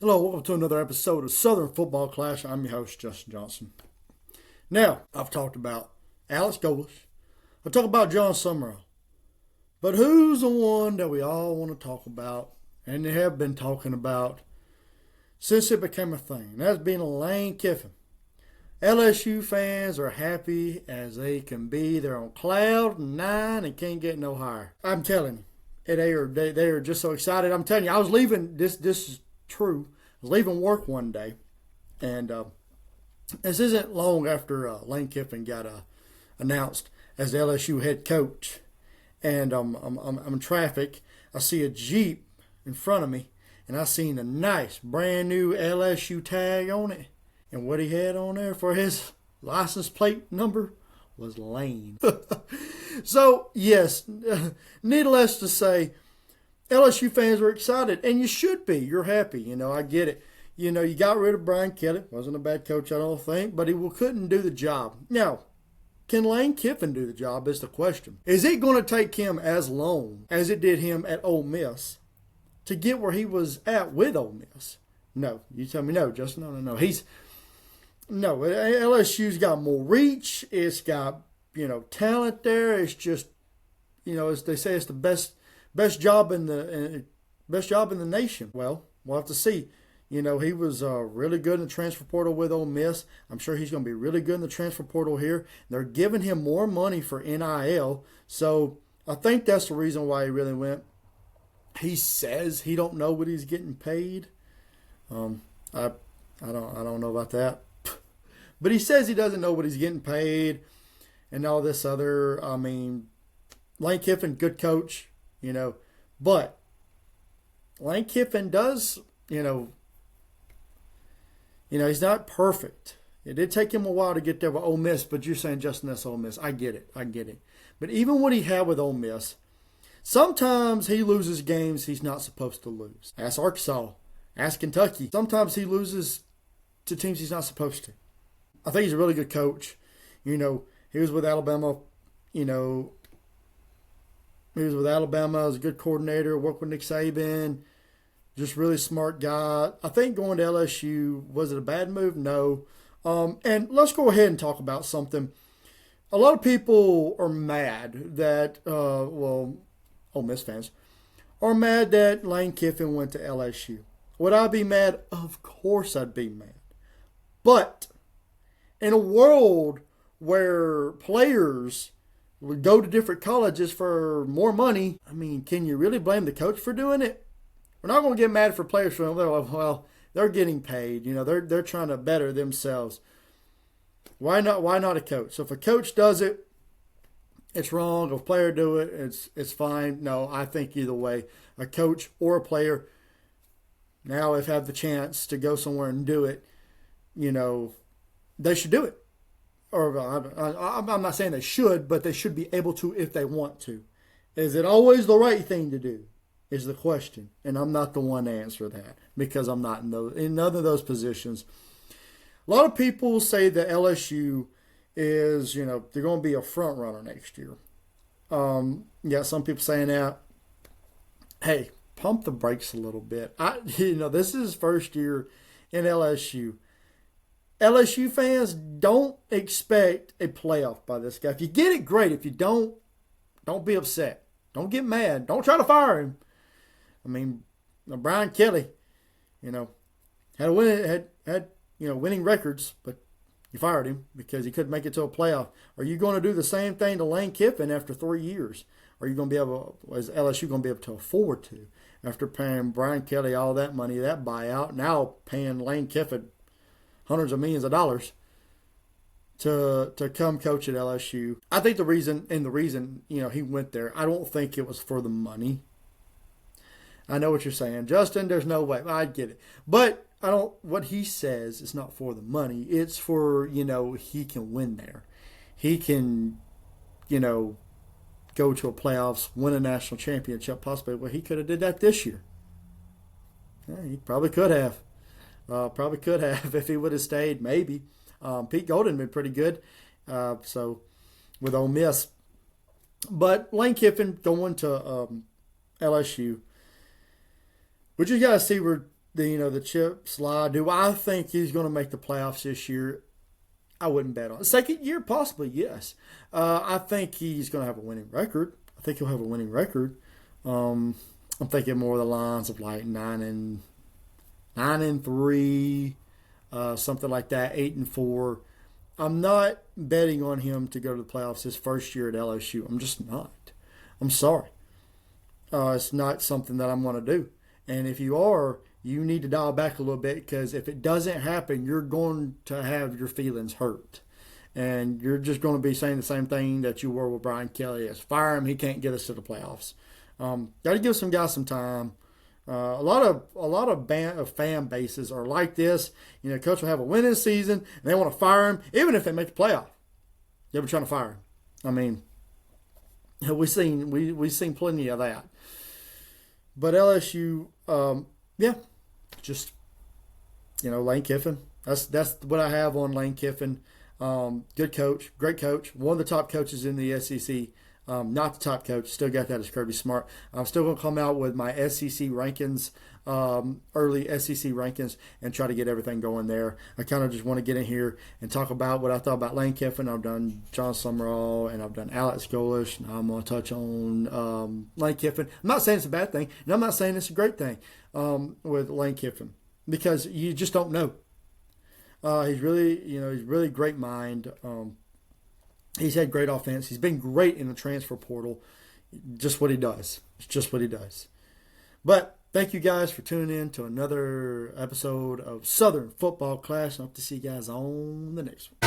Hello, welcome to another episode of Southern Football Clash. I'm your host, Justin Johnson. Now, I've talked about Alex Golesh. I've talked about John Summerall. But who's the one that we all want to talk about, and they have been talking about since it became a thing? That's been Lane Kiffin. LSU fans are happy as they can be. They're on cloud nine and can't get no higher. I'm telling you, they are just so excited. I'm telling you, I was leaving, this is true. I was leaving work one day, and this isn't long after Lane Kiffin got announced as the LSU head coach. And I'm in traffic. I see a Jeep in front of me, and I seen a nice brand new LSU tag on it. And what he had on there for his license plate number was Lane. So, yes, needless to say, LSU fans were excited, and you should be. You're happy. I get it. You got rid of Brian Kelly. Wasn't a bad coach, I don't think, but he couldn't do the job. Now, can Lane Kiffin do the job is the question. Is it going to take him as long as it did him at Ole Miss to get where he was at with Ole Miss? No. You tell me no, Justin. No. LSU's got more reach. It's got, talent there. It's just, as they say, it's the best job in the nation. Well, we'll have to see. He was really good in the transfer portal with Ole Miss. I'm sure he's going to be really good in the transfer portal here. They're giving him more money for NIL, so I think that's the reason why he really went. He says he don't know what he's getting paid. I don't know about that, but he says he doesn't know what he's getting paid, and all this other. Lane Kiffin, good coach. But Lane Kiffin does, he's not perfect. It did take him a while to get there with Ole Miss, but you're saying, Justin, that's Ole Miss. I get it. But even what he had with Ole Miss, sometimes he loses games he's not supposed to lose. Ask Arkansas. Ask Kentucky. Sometimes he loses to teams he's not supposed to. I think he's a really good coach. He was with Alabama, He was with Alabama as a good coordinator, worked with Nick Saban, just really smart guy. I think going to LSU, was it a bad move? No. And let's go ahead and talk about something. A lot of people are mad that, Ole Miss fans, are mad that Lane Kiffin went to LSU. Would I be mad? Of course I'd be mad. But in a world where players would go to different colleges for more money, can you really blame the coach for doing it? We're not going to get mad for players for they're getting paid. They're trying to better themselves. Why not a coach? So if a coach does it, it's wrong. If a player do it, it's fine. No, I think either way, a coach or a player, now if have the chance to go somewhere and do it, they should do it. Or I'm not saying they should, but they should be able to if they want to. Is it always the right thing to do? Is the question. And I'm not the one to answer that because I'm not in none of those positions. A lot of people say that LSU is, they're going to be a front runner next year. Some people saying that. Hey, pump the brakes a little bit. This is his first year in LSU. LSU fans, don't expect a playoff by this guy. If you get it, great. If you don't be upset. Don't get mad. Don't try to fire him. Brian Kelly, had winning records, but you fired him because he couldn't make it to a playoff. Are you going to do the same thing to Lane Kiffin after 3 years? Are you going to be able, is LSU going to be able to afford to, after paying Brian Kelly all that money, that buyout, now paying Lane Kiffin hundreds of millions of dollars to come coach at LSU? I think the reason he went there, I don't think it was for the money. I know what you're saying, Justin. There's no way. I get it, but what he says is not for the money. It's for he can win there. He can go to a playoffs, win a national championship, possibly. Well, he could have did that this year. Yeah, he probably could have. If he would have stayed, maybe. Pete Golden been pretty good. So with Ole Miss. But Lane Kiffin going to LSU. We just got to see where the chip slide. Do I think he's going to make the playoffs this year? I wouldn't bet on it. Second year, possibly, yes. I think he's going to have a winning record. I think he'll have a winning record. I'm thinking more of the lines of like 9-3, something like that, 8-4. I'm not betting on him to go to the playoffs his first year at LSU. I'm just not. I'm sorry. It's not something that I'm going to do. And if you are, you need to dial back a little bit, because if it doesn't happen, you're going to have your feelings hurt. And you're just going to be saying the same thing that you were with Brian Kelly: is fire him. He can't get us to the playoffs. Got to give some guys some time. A lot of fan bases are like this. Coach will have a winning season and they want to fire him, even if they make the playoff. They'll be trying to fire him. I mean, we've seen plenty of that. But LSU, just Lane Kiffin. That's what I have on Lane Kiffin. Good coach, great coach, one of the top coaches in the SEC. Not the top coach, still got that as Kirby Smart. I'm still going to come out with my SEC rankings, early SEC rankings, and try to get everything going there. I kind of just want to get in here and talk about what I thought about Lane Kiffin. I've done John Summerall and I've done Alex Golish. Now I'm going to touch on Lane Kiffin. I'm not saying it's a bad thing, and I'm not saying it's a great thing with Lane Kiffin, because you just don't know. He's really great mind. He's had great offense. He's been great in the transfer portal. Just what he does. It's just what he does. But thank you guys for tuning in to another episode of Southern Football Clash. I hope to see you guys on the next one.